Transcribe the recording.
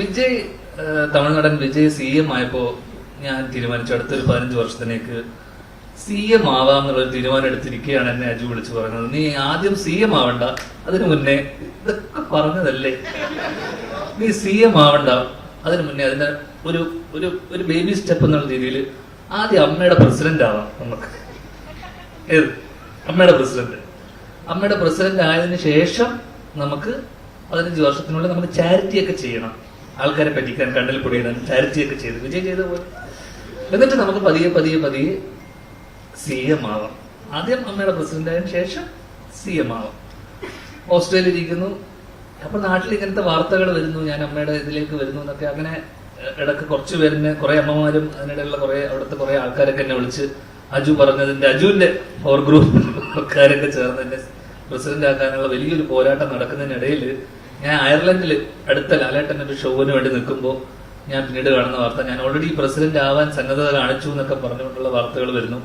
Vijay തമിഴ്നാടൻ Vijay CM ആയപ്പോ ഞാൻ തീരുമാനിച്ചു അടുത്തൊരു 15 വർഷത്തിലേക്ക് CM ആവാം എന്നുള്ളൊരു തീരുമാനം എടുത്തിരിക്കുകയാണ് എന്നെ അജു വിളിച്ചു പറഞ്ഞത്. നീ ആദ്യം CM ആവണ്ട, അതിനു മുന്നേ ഇതൊക്കെ പറഞ്ഞതല്ലേ, നീ CM ആവണ്ട, അതിനു മുന്നേ അതിന്റെ ഒരു ഒരു ഒരു ബേബി സ്റ്റെപ്പ് എന്നുള്ള രീതിയിൽ ആദ്യം അമ്മയുടെ പ്രസിഡന്റ് ആവാം നമുക്ക്. ഏത് അമ്മയുടെ പ്രസിഡന്റ് ആയതിനു ശേഷം നമുക്ക് 15 വർഷത്തിനുള്ളിൽ നമുക്ക് ചാരിറ്റി ഒക്കെ ചെയ്യണം, ആൾക്കാരെ പറ്റിക്കാൻ കണ്ണിൽ പൊടിയിടാൻ ചാരിറ്റി ഒക്കെ ചെയ്ത് വിജയ് ചെയ്ത പോലെ. എന്നിട്ട് നമുക്ക് പതിയെ CM ആവാം. ആദ്യം അമ്മയുടെ പ്രസിഡന്റ് ആയതിനു ശേഷം CM ആവാം. ഓസ്ട്രേലിയ ഇരിക്കുന്നു, അപ്പൊ നാട്ടിൽ ഇങ്ങനത്തെ വാർത്തകൾ വരുന്നു, ഞാൻ അമ്മയുടെ ഇതിലേക്ക് വരുന്നു എന്നൊക്കെ. അങ്ങനെ ഇടക്ക് കുറച്ച് പേരിന്, കുറെ അമ്മമാരും അതിനിടയിലുള്ള അവിടുത്തെ കുറെ ആൾക്കാരൊക്കെ എന്നെ വിളിച്ച് അജു പറഞ്ഞതിന്റെ അജുവിന്റെ ഫോർ ഗ്രൂപ്പുകാരൊക്കെ ചേർന്ന് എന്നെ പ്രസിഡന്റ് ആക്കാനുള്ള വലിയൊരു പോരാട്ടം നടക്കുന്നതിനിടയിൽ ഞാൻ അയർലൻഡിൽ അടുത്ത ലാലേട്ടൻ്റെ ഒരു ഷോവിന് വേണ്ടി നിൽക്കുമ്പോൾ ഞാൻ പിന്നീട് കാണുന്ന വാർത്ത, ഞാൻ ഓൾറെഡി പ്രസിഡന്റ് ആവാൻ സന്നദ്ധത കാണിച്ചു എന്നൊക്കെ പറഞ്ഞുകൊണ്ടുള്ള വാർത്തകൾ വരുന്നു.